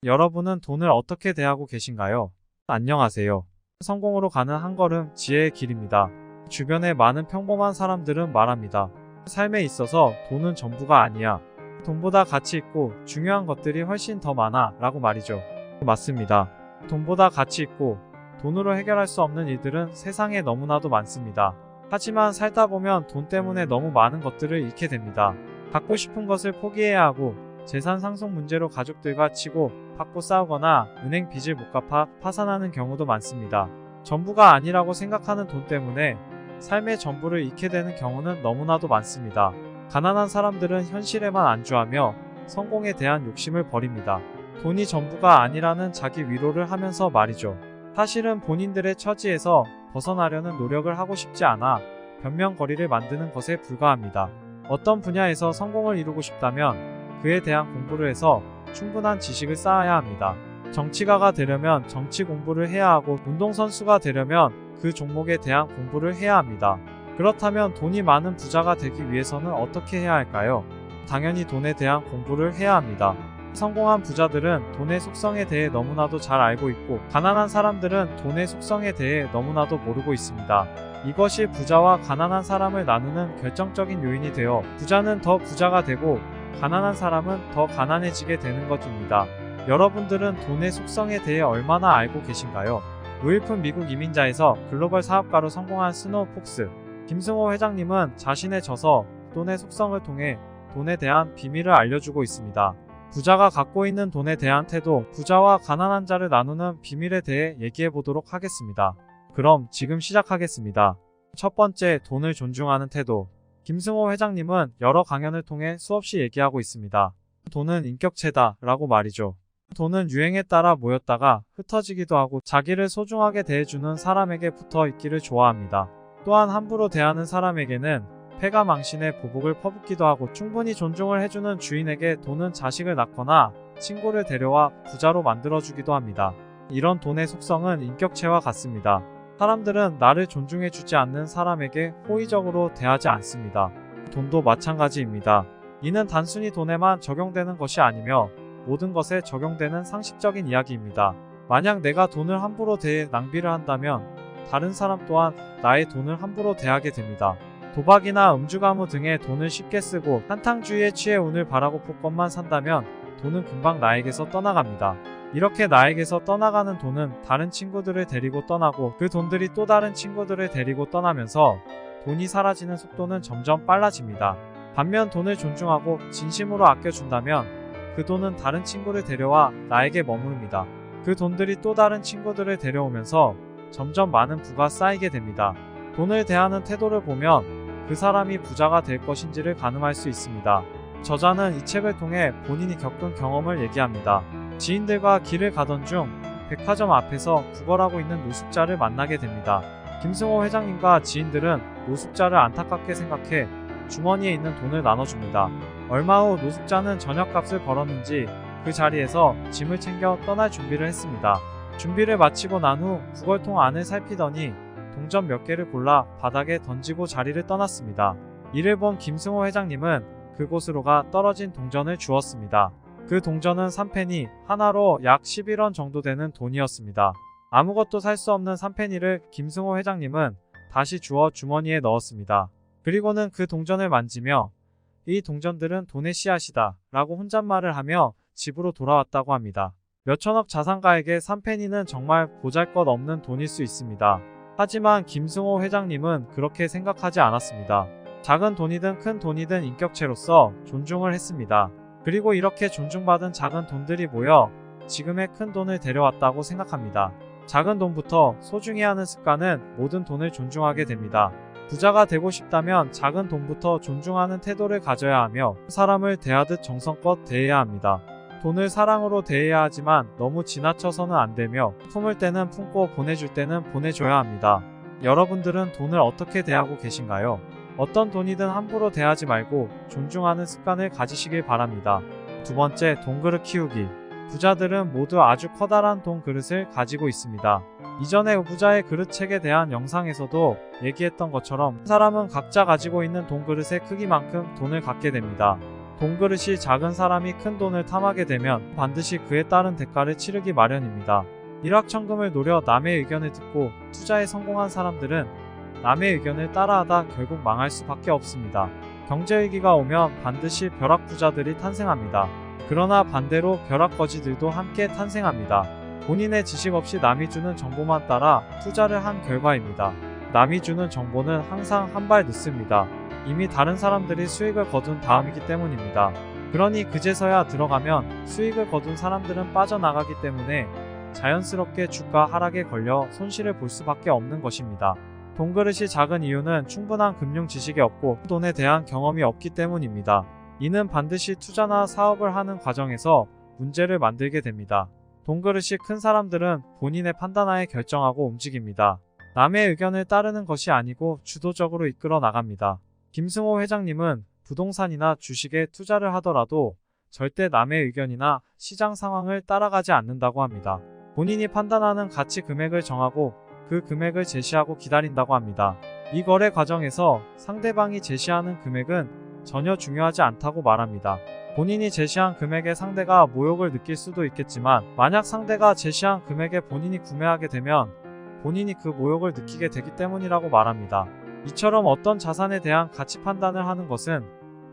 여러분은 돈을 어떻게 대하고 계신가요? 안녕하세요. 성공으로 가는 한 걸음 지혜의 길입니다. 주변에 많은 평범한 사람들은 말합니다. 삶에 있어서 돈은 전부가 아니야. 돈보다 가치 있고 중요한 것들이 훨씬 더 많아 라고 말이죠. 맞습니다. 돈보다 가치 있고 돈으로 해결할 수 없는 일들은 세상에 너무나도 많습니다. 하지만 살다 보면 돈 때문에 너무 많은 것들을 잃게 됩니다. 갖고 싶은 것을 포기해야 하고 재산 상속 문제로 가족들과 치고 받고 싸우거나 은행 빚을 못 갚아 파산하는 경우도 많습니다. 전부가 아니라고 생각하는 돈 때문에 삶의 전부를 잃게 되는 경우는 너무나도 많습니다. 가난한 사람들은 현실에만 안주하며 성공에 대한 욕심을 버립니다. 돈이 전부가 아니라는 자기 위로를 하면서 말이죠. 사실은 본인들의 처지에서 벗어나려는 노력을 하고 싶지 않아 변명거리를 만드는 것에 불과합니다. 어떤 분야에서 성공을 이루고 싶다면 그에 대한 공부를 해서 충분한 지식을 쌓아야 합니다. 정치가가 되려면 정치 공부를 해야 하고 운동선수가 되려면 그 종목에 대한 공부를 해야 합니다. 그렇다면 돈이 많은 부자가 되기 위해서는 어떻게 해야 할까요? 당연히 돈에 대한 공부를 해야 합니다. 성공한 부자들은 돈의 속성에 대해 너무나도 잘 알고 있고 가난한 사람들은 돈의 속성에 대해 너무나도 모르고 있습니다. 이것이 부자와 가난한 사람을 나누는 결정적인 요인이 되어 부자는 더 부자가 되고 가난한 사람은 더 가난해지게 되는 것입니다. 여러분들은 돈의 속성에 대해 얼마나 알고 계신가요? 무일푼 미국 이민자에서 글로벌 사업가로 성공한 스노우 폭스 김승호 회장님은 자신의 저서 돈의 속성을 통해 돈에 대한 비밀을 알려주고 있습니다. 부자가 갖고 있는 돈에 대한 태도, 부자와 가난한 자를 나누는 비밀에 대해 얘기해 보도록 하겠습니다. 그럼 지금 시작하겠습니다. 첫 번째, 돈을 존중하는 태도. 김승호 회장님은 여러 강연을 통해 수없이 얘기하고 있습니다. 돈은 인격체다 라고 말이죠. 돈은 유행에 따라 모였다가 흩어지기도 하고 자기를 소중하게 대해주는 사람에게 붙어 있기를 좋아합니다. 또한 함부로 대하는 사람에게는 패가 망신의 보복을 퍼붓기도 하고 충분히 존중을 해주는 주인에게 돈은 자식을 낳거나 친구를 데려와 부자로 만들어주기도 합니다. 이런 돈의 속성은 인격체와 같습니다. 사람들은 나를 존중해주지 않는 사람에게 호의적으로 대하지 않습니다. 돈도 마찬가지입니다. 이는 단순히 돈에만 적용되는 것이 아니며 모든 것에 적용되는 상식적인 이야기입니다. 만약 내가 돈을 함부로 대해 낭비를 한다면 다른 사람 또한 나의 돈을 함부로 대하게 됩니다. 도박이나 음주가무 등의 돈을 쉽게 쓰고 한탕주의에 취해 운을 바라고 복권만 산다면 돈은 금방 나에게서 떠나갑니다. 이렇게 나에게서 떠나가는 돈은 다른 친구들을 데리고 떠나고 그 돈들이 또 다른 친구들을 데리고 떠나면서 돈이 사라지는 속도는 점점 빨라집니다. 반면 돈을 존중하고 진심으로 아껴준다면 그 돈은 다른 친구를 데려와 나에게 머무릅니다. 그 돈들이 또 다른 친구들을 데려오면서 점점 많은 부가 쌓이게 됩니다. 돈을 대하는 태도를 보면 그 사람이 부자가 될 것인지를 가늠할 수 있습니다. 저자는 이 책을 통해 본인이 겪은 경험을 얘기합니다. 지인들과 길을 가던 중 백화점 앞에서 구걸하고 있는 노숙자를 만나게 됩니다. 김승호 회장님과 지인들은 노숙자를 안타깝게 생각해 주머니에 있는 돈을 나눠줍니다. 얼마 후 노숙자는 저녁값을 벌었는지 그 자리에서 짐을 챙겨 떠날 준비를 했습니다. 준비를 마치고 난 후 구걸통 안을 살피더니 동전 몇 개를 골라 바닥에 던지고 자리를 떠났습니다. 이를 본 김승호 회장님은 그곳으로 가 떨어진 동전을 주었습니다. 그 동전은 3페니, 하나로 약 11원 정도 되는 돈이었습니다. 아무것도 살 수 없는 3페니를 김승호 회장님은 다시 주워 주머니에 넣었습니다. 그리고는 그 동전을 만지며 이 동전들은 돈의 씨앗이다 라고 혼잣말을 하며 집으로 돌아왔다고 합니다. 몇천억 자산가에게 3페니는 정말 보잘것없는 돈일 수 있습니다. 하지만 김승호 회장님은 그렇게 생각하지 않았습니다. 작은 돈이든 큰 돈이든 인격체로서 존중을 했습니다. 그리고 이렇게 존중받은 작은 돈들이 모여 지금의 큰 돈을 데려왔다고 생각합니다. 작은 돈부터 소중히 하는 습관은 모든 돈을 존중하게 됩니다. 부자가 되고 싶다면 작은 돈부터 존중하는 태도를 가져야 하며 사람을 대하듯 정성껏 대해야 합니다. 돈을 사랑으로 대해야 하지만 너무 지나쳐서는 안 되며 품을 때는 품고 보내줄 때는 보내줘야 합니다. 여러분들은 돈을 어떻게 대하고 계신가요? 어떤 돈이든 함부로 대하지 말고 존중하는 습관을 가지시길 바랍니다. 두 번째, 돈그릇 키우기. 부자들은 모두 아주 커다란 돈 그릇을 가지고 있습니다. 이전에 부자의 그릇 책에 대한 영상에서도 얘기했던 것처럼 사람은 각자 가지고 있는 돈 그릇의 크기만큼 돈을 갖게 됩니다. 돈그릇이 작은 사람이 큰 돈을 탐하게 되면 반드시 그에 따른 대가를 치르기 마련입니다. 일확천금을 노려 남의 의견을 듣고 투자에 성공한 사람들은 남의 의견을 따라하다 결국 망할 수밖에 없습니다. 경제위기가 오면 반드시 벼락부자들이 탄생합니다. 그러나 반대로 벼락거지들도 함께 탄생합니다. 본인의 지식 없이 남이 주는 정보만 따라 투자를 한 결과입니다. 남이 주는 정보는 항상 한 발 늦습니다. 이미 다른 사람들이 수익을 거둔 다음이기 때문입니다. 그러니 그제서야 들어가면 수익을 거둔 사람들은 빠져나가기 때문에 자연스럽게 주가 하락에 걸려 손실을 볼 수밖에 없는 것입니다. 돈그릇이 작은 이유는 충분한 금융 지식이 없고 돈에 대한 경험이 없기 때문입니다. 이는 반드시 투자나 사업을 하는 과정에서 문제를 만들게 됩니다. 돈그릇이 큰 사람들은 본인의 판단하에 결정하고 움직입니다. 남의 의견을 따르는 것이 아니고 주도적으로 이끌어 나갑니다. 김승호 회장님은 부동산이나 주식에 투자를 하더라도 절대 남의 의견이나 시장 상황을 따라가지 않는다고 합니다. 본인이 판단하는 가치 금액을 정하고 그 금액을 제시하고 기다린다고 합니다. 이 거래 과정에서 상대방이 제시하는 금액은 전혀 중요하지 않다고 말합니다. 본인이 제시한 금액에 상대가 모욕을 느낄 수도 있겠지만 만약 상대가 제시한 금액에 본인이 구매하게 되면 본인이 그 모욕을 느끼게 되기 때문이라고 말합니다. 이처럼 어떤 자산에 대한 가치 판단을 하는 것은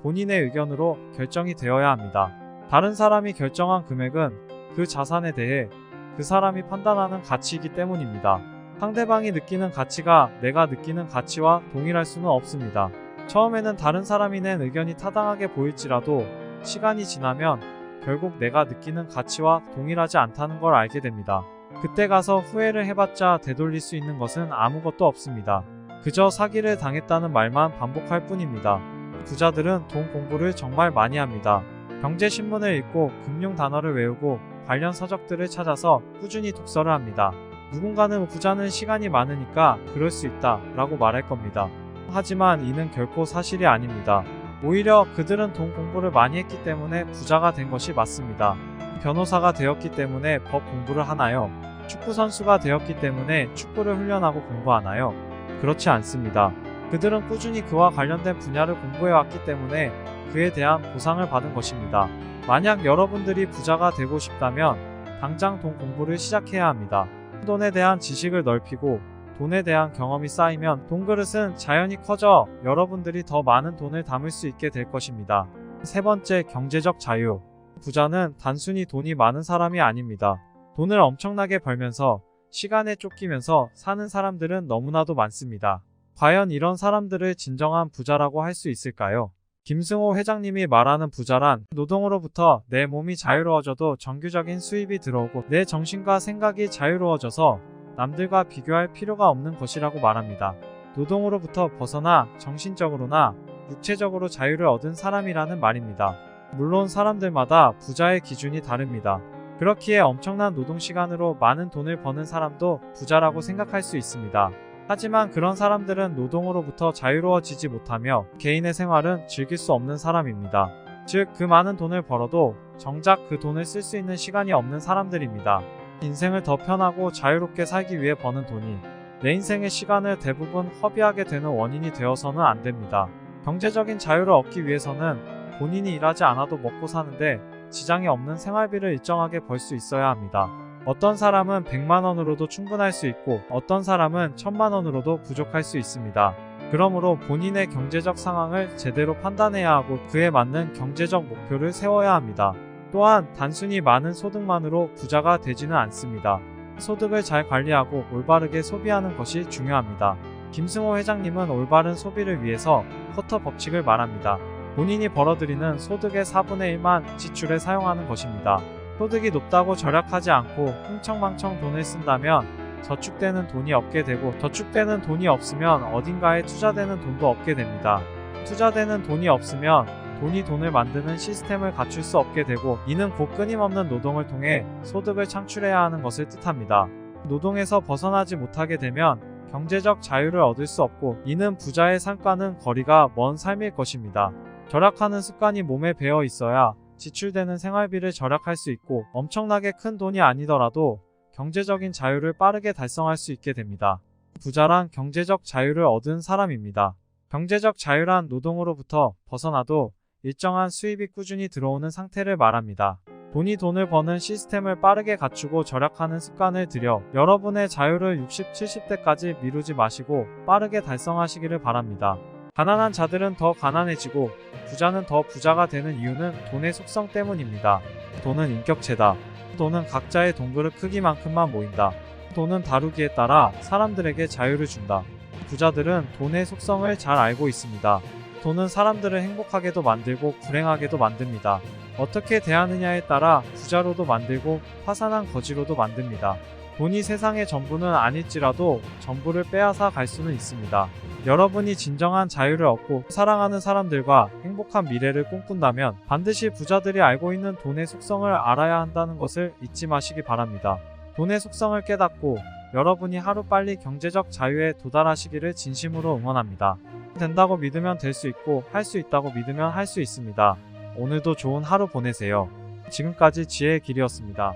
본인의 의견으로 결정이 되어야 합니다. 다른 사람이 결정한 금액은 그 자산에 대해 그 사람이 판단하는 가치이기 때문입니다. 상대방이 느끼는 가치가 내가 느끼는 가치와 동일할 수는 없습니다. 처음에는 다른 사람이 낸 의견이 타당하게 보일지라도 시간이 지나면 결국 내가 느끼는 가치와 동일하지 않다는 걸 알게 됩니다. 그때 가서 후회를 해봤자 되돌릴 수 있는 것은 아무것도 없습니다. 그저 사기를 당했다는 말만 반복할 뿐입니다. 부자들은 돈 공부를 정말 많이 합니다. 경제신문을 읽고 금융 단어를 외우고 관련 서적들을 찾아서 꾸준히 독서를 합니다. 누군가는 부자는 시간이 많으니까 그럴 수 있다 라고 말할 겁니다. 하지만 이는 결코 사실이 아닙니다. 오히려 그들은 돈 공부를 많이 했기 때문에 부자가 된 것이 맞습니다. 변호사가 되었기 때문에 법 공부를 하나요? 축구선수가 되었기 때문에 축구를 훈련하고 공부하나요? 그렇지 않습니다. 그들은 꾸준히 그와 관련된 분야를 공부해왔기 때문에 그에 대한 보상을 받은 것입니다. 만약 여러분들이 부자가 되고 싶다면 당장 돈 공부를 시작해야 합니다. 돈에 대한 지식을 넓히고 돈에 대한 경험이 쌓이면 돈그릇은 자연히 커져 여러분들이 더 많은 돈을 담을 수 있게 될 것입니다. 세 번째, 경제적 자유. 부자는 단순히 돈이 많은 사람이 아닙니다. 돈을 엄청나게 벌면서 시간에 쫓기면서 사는 사람들은 너무나도 많습니다. 과연 이런 사람들을 진정한 부자라고 할 수 있을까요? 김승호 회장님이 말하는 부자란 노동으로부터 내 몸이 자유로워져도 정규적인 수입이 들어오고 내 정신과 생각이 자유로워져서 남들과 비교할 필요가 없는 것이라고 말합니다. 노동으로부터 벗어나 정신적으로나 육체적으로 자유를 얻은 사람이라는 말입니다. 물론 사람들마다 부자의 기준이 다릅니다. 그렇기에 엄청난 노동시간으로 많은 돈을 버는 사람도 부자라고 생각할 수 있습니다. 하지만 그런 사람들은 노동으로부터 자유로워지지 못하며 개인의 생활은 즐길 수 없는 사람입니다. 즉, 그 많은 돈을 벌어도 정작 그 돈을 쓸 수 있는 시간이 없는 사람들입니다. 인생을 더 편하고 자유롭게 살기 위해 버는 돈이 내 인생의 시간을 대부분 허비하게 되는 원인이 되어서는 안 됩니다. 경제적인 자유를 얻기 위해서는 본인이 일하지 않아도 먹고 사는데 지장이 없는 생활비를 일정하게 벌 수 있어야 합니다. 어떤 사람은 100만원으로도 충분할 수 있고 어떤 사람은 1000만원으로도 부족할 수 있습니다. 그러므로 본인의 경제적 상황을 제대로 판단해야 하고 그에 맞는 경제적 목표를 세워야 합니다. 또한 단순히 많은 소득만으로 부자가 되지는 않습니다. 소득을 잘 관리하고 올바르게 소비하는 것이 중요합니다. 김승호 회장님은 올바른 소비를 위해서 쿼터 법칙을 말합니다. 본인이 벌어들이는 소득의 4분의 1만 지출에 사용하는 것입니다. 소득이 높다고 절약하지 않고 흥청망청 돈을 쓴다면 저축되는 돈이 없게 되고 저축되는 돈이 없으면 어딘가에 투자되는 돈도 없게 됩니다. 투자되는 돈이 없으면 돈이 돈을 만드는 시스템을 갖출 수 없게 되고 이는 곧 끊임없는 노동을 통해 소득을 창출해야 하는 것을 뜻합니다. 노동에서 벗어나지 못하게 되면 경제적 자유를 얻을 수 없고 이는 부자의 삶과는 거리가 먼 삶일 것입니다. 절약하는 습관이 몸에 배어 있어야 지출되는 생활비를 절약할 수 있고 엄청나게 큰 돈이 아니더라도 경제적인 자유를 빠르게 달성할 수 있게 됩니다. 부자란 경제적 자유를 얻은 사람입니다. 경제적 자유란 노동으로부터 벗어나도 일정한 수입이 꾸준히 들어오는 상태를 말합니다. 돈이 돈을 버는 시스템을 빠르게 갖추고 절약하는 습관을 들여 여러분의 자유를 60, 70대까지 미루지 마시고 빠르게 달성하시기를 바랍니다. 가난한 자들은 더 가난해지고 부자는 더 부자가 되는 이유는 돈의 속성 때문입니다. 돈은 인격체다. 돈은 각자의 돈그릇 크기만큼만 모인다. 돈은 다루기에 따라 사람들에게 자유를 준다. 부자들은 돈의 속성을 잘 알고 있습니다. 돈은 사람들을 행복하게도 만들고 불행하게도 만듭니다. 어떻게 대하느냐에 따라 부자로도 만들고 파산한 거지로도 만듭니다. 돈이 세상의 전부는 아닐지라도 전부를 빼앗아 갈 수는 있습니다. 여러분이 진정한 자유를 얻고 사랑하는 사람들과 행복한 미래를 꿈꾼다면 반드시 부자들이 알고 있는 돈의 속성을 알아야 한다는 것을 잊지 마시기 바랍니다. 돈의 속성을 깨닫고 여러분이 하루빨리 경제적 자유에 도달하시기를 진심으로 응원합니다. 된다고 믿으면 될 수 있고 할 수 있다고 믿으면 할 수 있습니다. 오늘도 좋은 하루 보내세요. 지금까지 지혜의 길이었습니다.